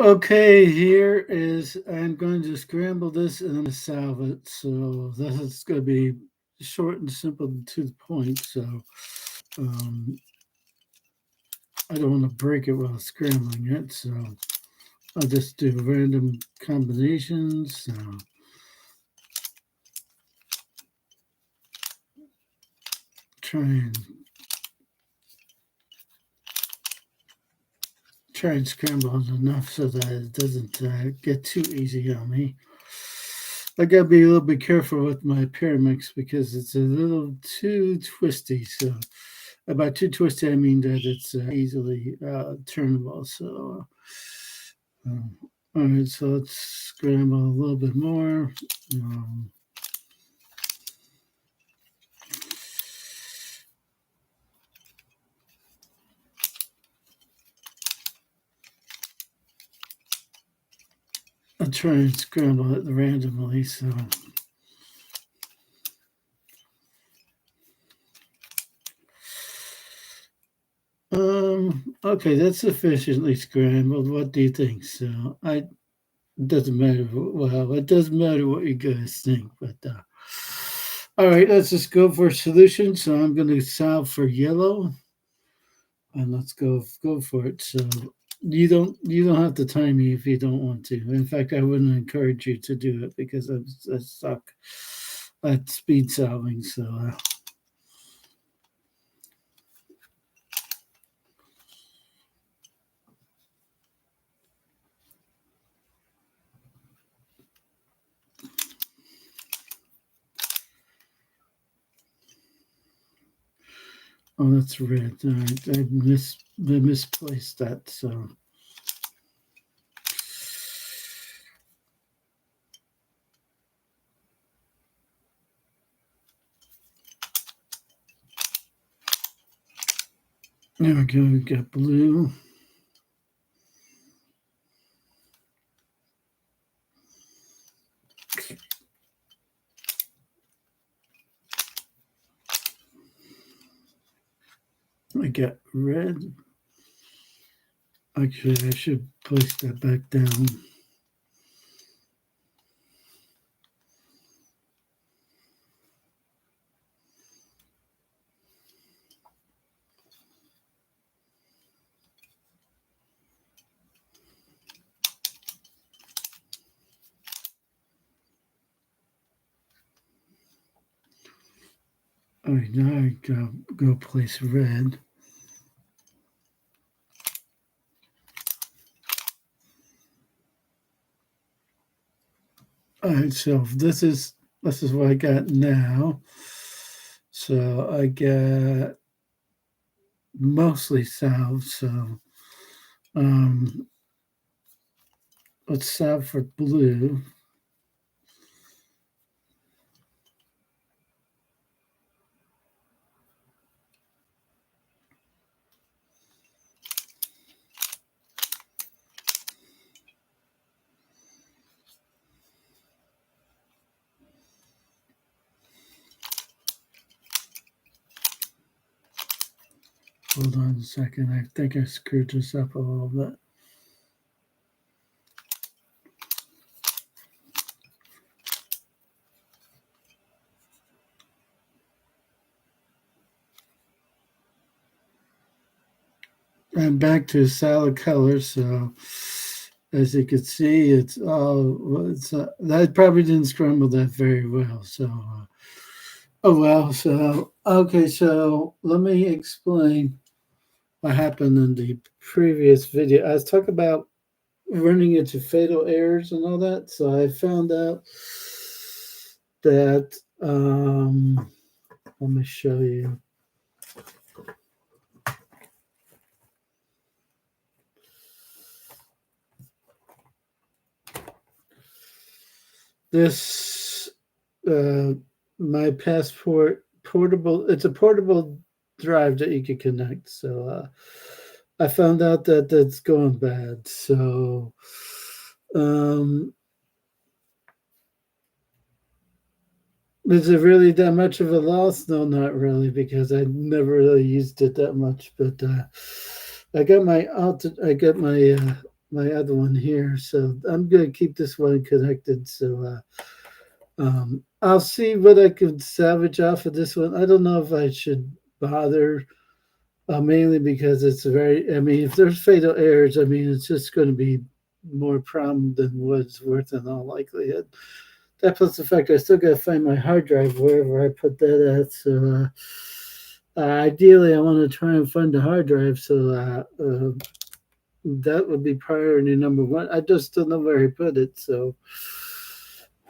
Okay, here is I'm going to scramble this and I'm going to salve it. So this is going to be short and simple to the point. So um, I don't want to break it while scrambling it. So I'll just do random combinations. So try and scramble it enough so that it doesn't get too easy on me. I gotta be a little bit careful with my Pyraminx because it's a little too twisty. So about too twisty, I mean that it's easily turnable. So all right, so let's scramble a little bit more. Um, I'll try and scramble it randomly. So okay, that's sufficiently scrambled. What do you think? So it doesn't matter. Well, it does matter what you guys think, but all right, let's just go for a solution. So I'm going to solve for yellow, and let's go for it. So you don't have to time me if you don't want to. In fact, I wouldn't encourage you to do it because I suck at speed solving. So oh, that's red. All right, I misplaced that. So there we go. We got blue. I got red. Actually, I should place that back down. All right, now I go place red. All right, so this is what I got now. So I got mostly salve. So um, let's salve for blue. Hold on a second. I think I screwed this up a little bit. And back to solid color. So as you can see, I probably didn't scramble that very well. So oh well. So okay. So let me explain what happened in the previous video. I was talking about running into fatal errors and all that. So I found out that let me show you. This my passport portable. It's a portable drive that you can connect. So I found out that that's going bad. So um, is it really that much of a loss? No, not really, because I never really used it that much. But I got my my other one here. So I'm gonna keep this one connected. So I'll see what I can salvage off of this one. I don't know if I should bother, mainly because it's very. I mean, if there's fatal errors, I mean, it's just going to be more problem than what it's worth in all likelihood. That plus the fact I still got to find my hard drive wherever I put that at. So ideally, I want to try and find the hard drive. So that would be priority number one. I just don't know where he put it. So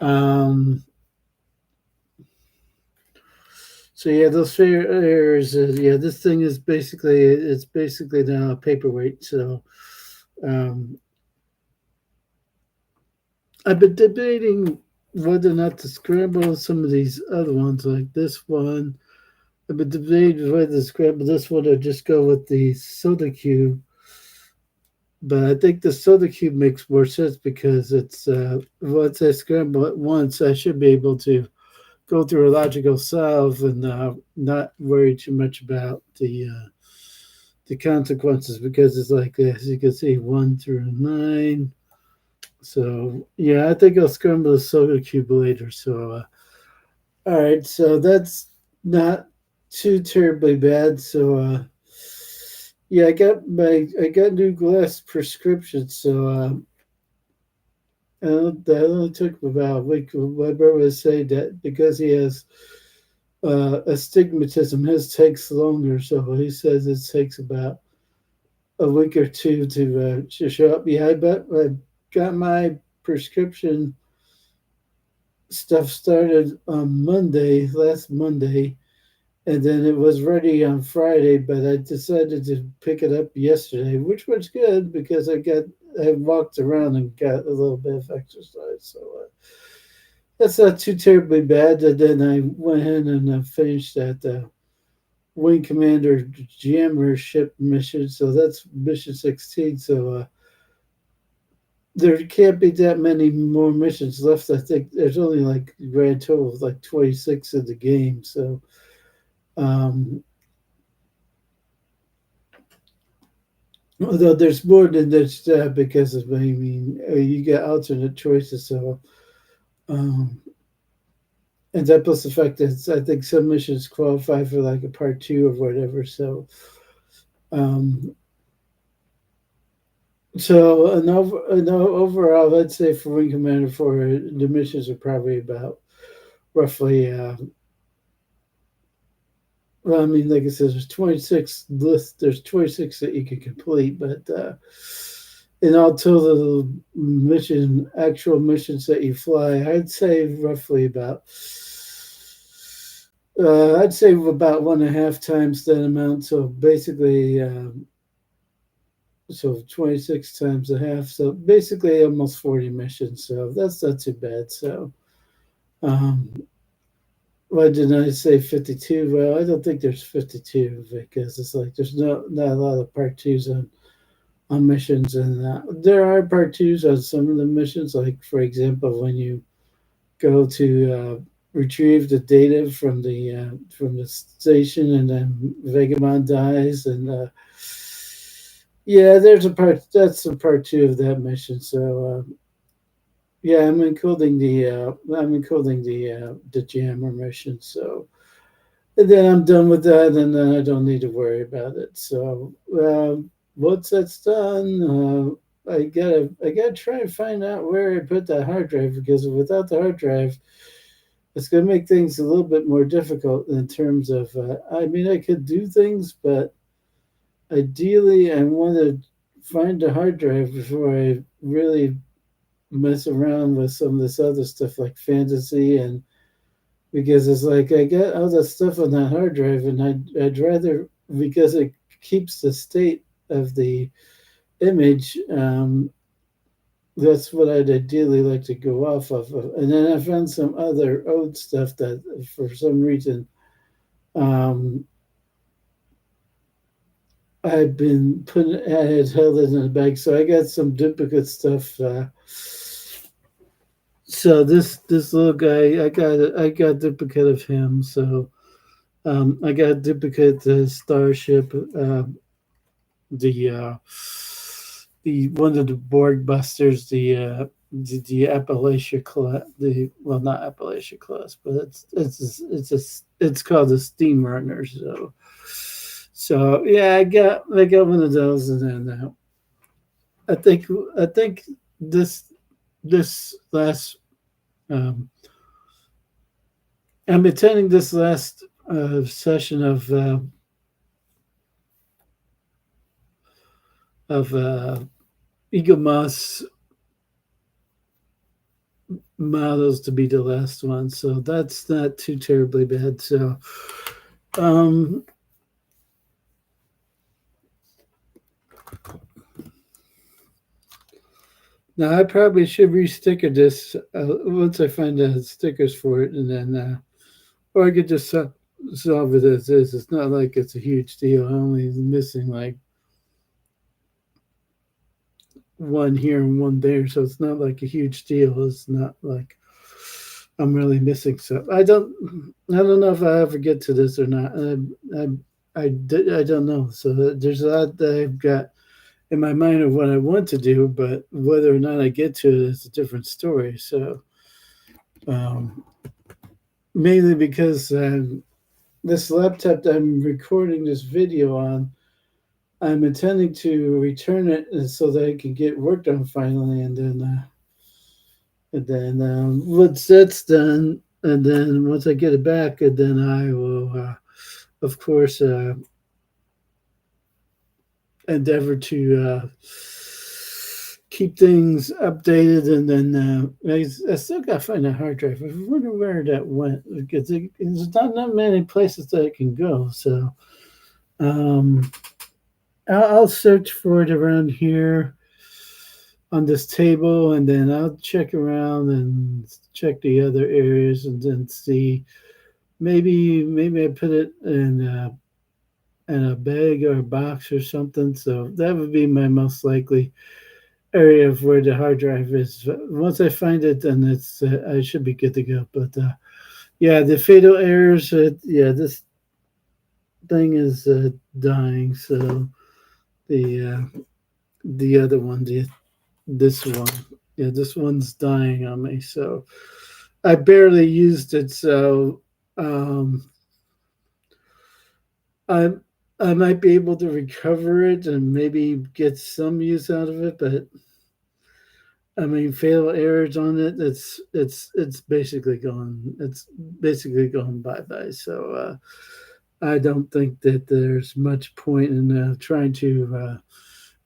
um, so yeah, those fair errors. Yeah, this thing is basically it's basically now a paperweight. So um, I've been debating whether or not to scramble some of these other ones, like this one. I've been debating whether to scramble this one or just go with the soda cube. But I think the soda cube makes more sense because it's once I scramble it once, I should be able to go through a logical solve and not worry too much about the consequences because it's like as you can see 1 through 9. So yeah, I think I'll scramble the soda cube later. So all right, so that's not too terribly bad. So yeah, I got new glass prescriptions. So that only took about a week. My brother was saying that because he has astigmatism, his takes longer. So he says it takes about a week or two to show up. Yeah, I bet I got my prescription stuff started on Monday, last Monday, and then it was ready on Friday. But I decided to pick it up yesterday, which was good because I walked around and got a little bit of exercise. So that's not too terribly bad. And then I went in and finished that Wing Commander Jammer ship mission. So that's mission 16. So there can't be that many more missions left. I think there's only like a grand total of like 26 in the game. So um, although there's more than this because of, I mean, you get alternate choices. So um, and that plus the fact that I think some missions qualify for like a part two or whatever. So um, overall, let's say for Wing Commander 4, the missions are probably about roughly. Well, I mean, like I said, there's 26 lists. There's 26 that you can complete, but in all total actual missions that you fly, I'd say roughly about. I'd say about 1.5 times that amount. So basically, so 26 times a half. So basically, almost 40 missions. So that's not too bad. So um, why didn't I say 52? Well, I don't think there's 52 because it's like there's not a lot of part twos on missions, and there are part twos on some of the missions. Like for example, when you go to retrieve the data from the station, and then Vegamon dies, and yeah, there's a part that's a part two of that mission. So yeah, I'm including the jammer mission. So and then I'm done with that, and then I don't need to worry about it. So once that's done, I gotta try and find out where I put that hard drive because without the hard drive, it's gonna make things a little bit more difficult in terms of. I mean, I could do things, but ideally, I want to find the hard drive before I really mess around with some of this other stuff like fantasy and because it's like I got all that stuff on that hard drive, and I'd rather because it keeps the state of the image. That's what I'd ideally like to go off of. And then I found some other old stuff that, for some reason, um, I had held it in a bag. So I got some duplicate stuff. So this little guy, I got a duplicate of him. So I got a duplicate Starship, the the one of the Borg busters, the Appalachia class, the well, not Appalachia class, but it's called the Steam Runner. So yeah, I got one of those, and then I think I think this this last um, I'm attending this last session of Eagle Moss models to be the last one, so that's not too terribly bad. So, um, now I probably should re-sticker this once I find the stickers for it, and then or I could just solve it as is. It's not like it's a huge deal. I'm only missing like one here and one there, so it's not like a huge deal. It's not like I'm really missing stuff. I don't know if I ever get to this or not. I don't know. So there's a lot that I've got in my mind of what I want to do, but whether or not I get to it is a different story. So um, mainly because this laptop that I'm recording this video on, I'm intending to return it so that I can get work done finally, and then once that's done, and then once I get it back, and then I will, of course, endeavor to keep things updated. And then I still got to find a hard drive. I wonder where that went because there's not that many places that I can go. So um, I'll search for it around here on this table, and then I'll check around and check the other areas, and then see maybe I put it in a bag or a box or something. So that would be my most likely area of where the hard drive is. Once I find it, then it's I should be good to go. But yeah, the fatal errors. Yeah, this thing is dying. So the other one, this one, yeah, this one's dying on me. So I barely used it. So um, I I might be able to recover it and maybe get some use out of it, but I mean, fatal errors on it. It's basically gone. It's basically gone bye bye. So I don't think that there's much point in trying to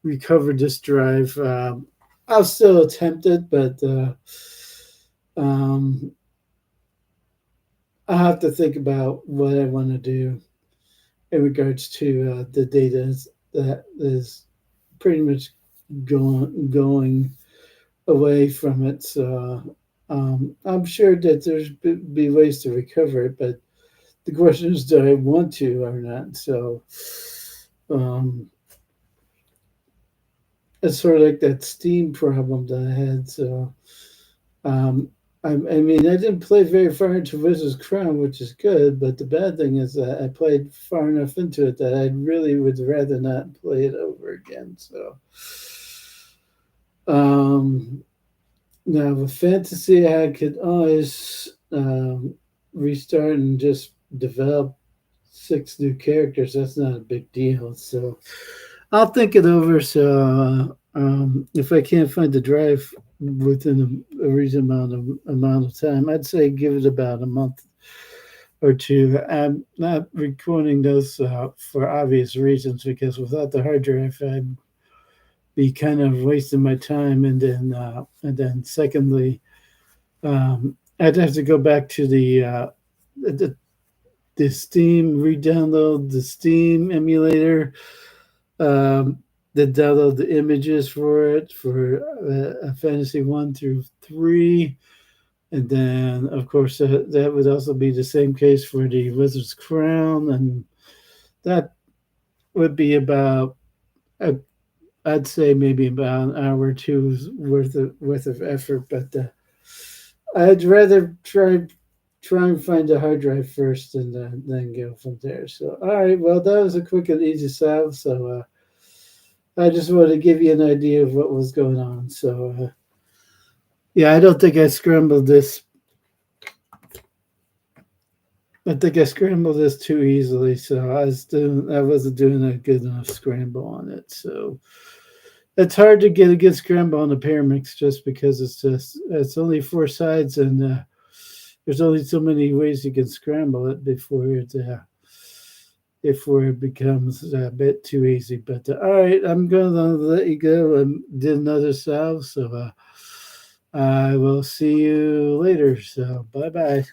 recover this drive. I'll still attempt it, but um, I have to think about what I want to do in regards to the data that is pretty much going away from it. So I'm sure that there's be ways to recover it, but the question is, do I want to or not? So um, it's sort of like that Steam problem that I had. So um, I mean, I didn't play very far into Wizard's Crown, which is good, but the bad thing is that I played far enough into it that I really would rather not play it over again. So um, now with fantasy, I could always restart and just develop six new characters. That's not a big deal. So I'll think it over. So if I can't find the drive within a reasonable amount of time, I'd say give it about a month or two. I'm not recording those for obvious reasons because without the hard drive, I'd be kind of wasting my time. And then secondly, I'd have to go back to the the Steam, re-download the Steam emulator, um, then download the images for it for Fantasy 1 through 3. And then, of course, that would also be the same case for the Wizard's Crown. And that would be about, uh, I'd say maybe about an hour or two's worth of effort. But I'd rather try and find a hard drive first and then go from there. So, all right, well, that was a quick and easy solve. So, I just wanted to give you an idea of what was going on. So, yeah, I don't think I scrambled this. I think I scrambled this too easily, so I wasn't doing a good enough scramble on it. So it's hard to get a good scramble on the Pyraminx just because it's only four sides and there's only so many ways you can scramble it before it becomes a bit too easy. But all right, I'm going to let you go and did another salve. So I will see you later. So bye bye.